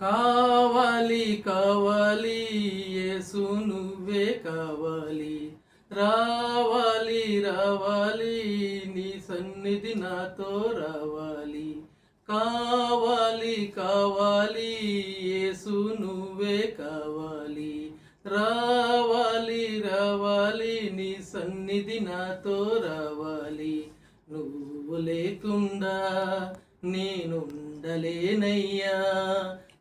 కావాలి కావాలి యేసు నువ్వే కావాలి, రావాలి రావాలి నీ సన్నిధి నాతో రావాలి. కావాలి కావాలి యేసు నువ్వే కావాలి, రావాలి రావాలి నీ సన్నిధి నాతో రావాలి. నువ్వు లేకుండా నేనుండలేనయ్యా,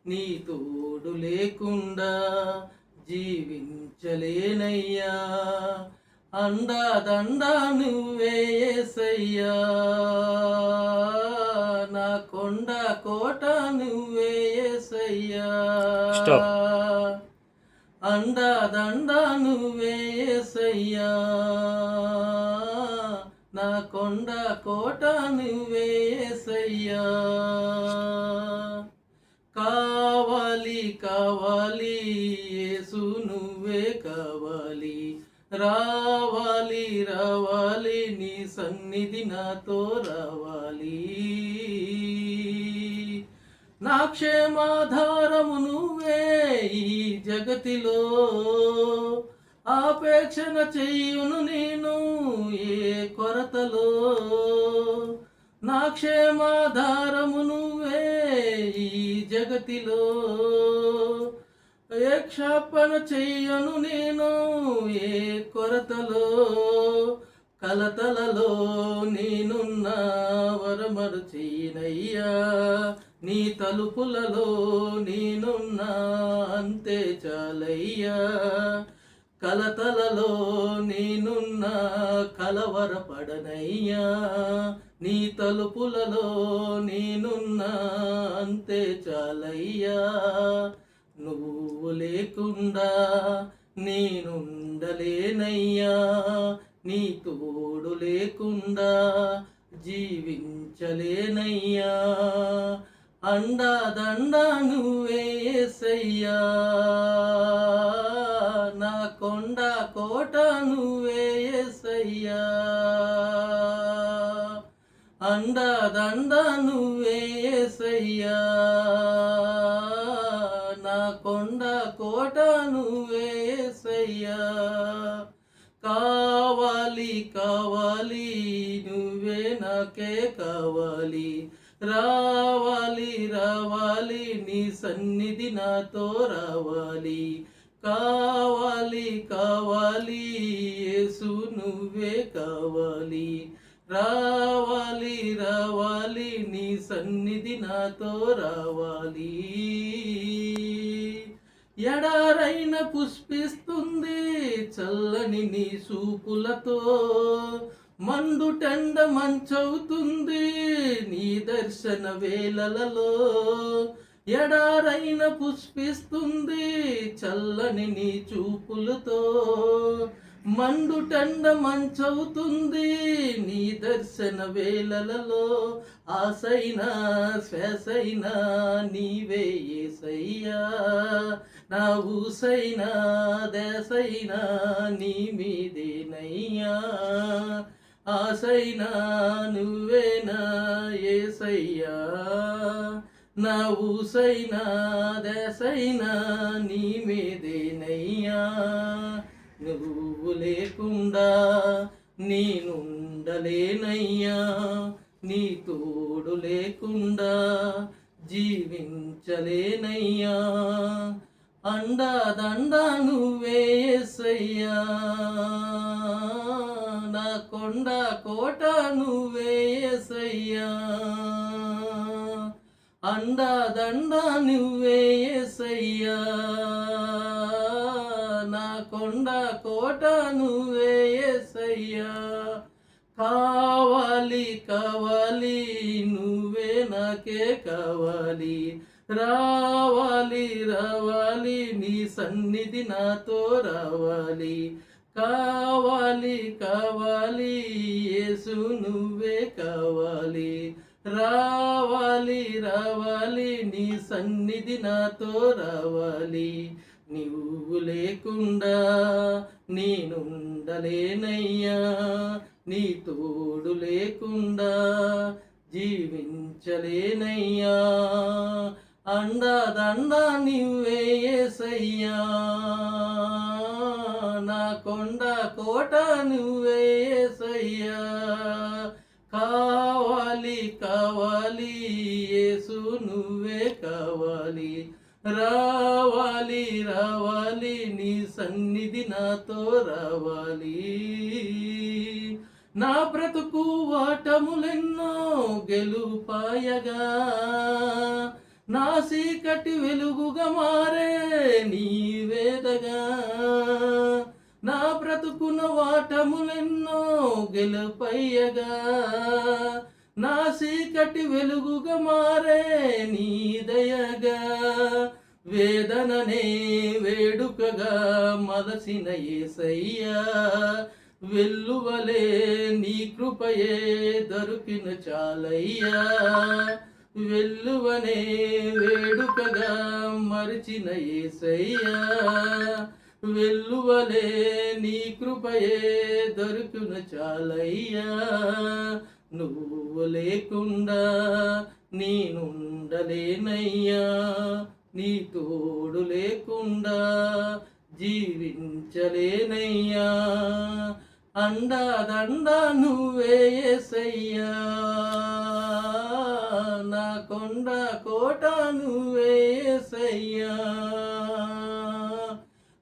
నీ తోడు లేకుండా జీవించలేనయ్యా. అండాదండా నువ్వే యేసయ్యా, నా కొండ కోట నువ్వే యేసయ్యా. అండాదండా నువ్వే యేసయ్యా, నా కొండ కోట నువ్వే యేసయ్యా. కావాలి కావాలి యేసు నువ్వే కావాలి, రావాలి రావాలి నీ సన్నిధి నాతో రావాలి. నా క్షేమాధారము నువ్వే ఈ జగతిలో, ఆపేక్షణ చెయ్యును నేను ఏ కొరతలో. నా క్షేమాధారము నువ్వే ఈ జగతిలో, ఏ క్షాపణ చెయ్యను నేను ఏ కొరతలో. కలతలలో నేనున్నా వరమరుచినయ్యా, నీ తలుపులలో నేనున్నా అంతే చాలయ్యా. కలతలలో నేనున్నా కలవరపడనయ్యా, నీ తలుపులలో నేనున్నా అంతే చాలయ్యా. నువ్వు లేకుండా నేనుండలేనయ్యా, నీ తోడు లేకుండా జీవించలేనయ్యా. అండాదండా నువ్వే యేసయ్యా, నా కొండ కోట నువ్వే యేసయ్యా. అండాదండా నువ్వే యేసయ్యా, నా కొండ కోట నువ్వే యేసయ్యా. కావాలి కావాలి నువ్వే నాకే కావాలి, రావాలి రావాలి నీ సన్నిధి నాతో రావాలి. కావాలి కావాలి యేసు నువ్వే కావాలి, రావాలి రావాలి నీ సన్నిధి నాతో రావాలి. ఎడారైన పుష్పిస్తుంది చల్లని నీ సూపులతో, మండుటెండ మంచవుతుంది నీ దర్శన వేళలలో. ఎడారైన పుష్పిస్తుంది చల్లని నీ చూపులతో, మండుటెండ మంచవుతుంది నీ దర్శన వేళలలో. ఆసైనా శ్వాసైనా నీవే యేసయ్యా, నా ఊసైనా దేశైనా నీ మీదేనయ్యా. ఆసైనా నువ్వేనా యేసయ్యా, నా ఊసైనా దేశైనా నీ మీదేనయ్యా. నువ్వు లేకుండా నేనుండలేనయ్యా, నీ తోడు లేకుండా జీవించలేనయ్యా. అండాదండా నువ్వే యేసయ్యా, నా కొండ కోట నువ్వే యేసయ్యా. అండాదండా నువ్వే యేసయ్యా, నా కొండ కోట నువ్వే యేసయ్యా. కావాలి కావాలి నువ్వే నాకే కావాలి, రావాలి రావాలి నీ సన్నిధి నాతో రావాలి. కావాలి కావాలి యేసు నువ్వే కావాలి, రావాలి రావాలి నీ సన్నిధి నాతో రావాలి. నువ్వు లేకుండా నేనుండలేనయ్యా, నీ తోడు లేకుండా జీవించలేనయ్యా. అండదండ నువ్వే యేసయ్యా, నా కొండ కోట నువ్వే యేసయ్యా. కావాలి కావాలి యేసు నువ్వే కావాలి, రావాలి రావాలి నీ సన్నిధి నాతో రావాలి. నా బ్రతుకు వాటములెన్నో గెలుపాయగా, నా చీకటి వెలుగుగా మారే నీ వేదగా. నా బ్రతుకున వాటములెన్నో గెలుపయ్యగా, నా చీకటి వెలుగుగా మారే నీ దయగా. వేదననే వేడుకగా మలసిన యేసయ్యా, వెల్లువలే నీ కృపయే దొరికిన చాలయ్యా. వెల్లువనే వేడుకగా మరిచిన యేసయ్యా, వెల్లువలే నీ కృపయే దొరికిన చాలయ్యా. నువ్వు లేకుండా నేనుండలేనయ్యా, నీ తోడు లేకుండా జీవించలేనయ్యా. అండదండ నువ్వే యేసయ్యా, నా కొండ కోట నువ్వే యేసయ్యా.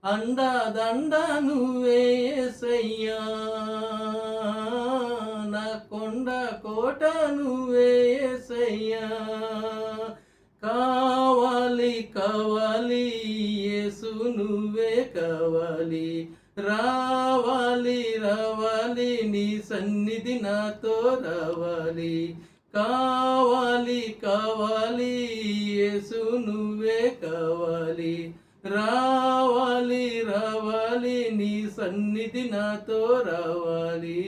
అండదండ నువ్వే యేసయ్యా, నా కొండ కోట నువ్వే యేసయ్యా. కావాలి కావాలి యేసు నువ్వే కావాలి, రావాలి రావాలి నీ సన్నిధి నాతో రావాలి. కావాలి కావాలి యేసు నువ్వే కావాలి, రావాలి రావాలి నీ సన్నిధి నాతో రావాలి.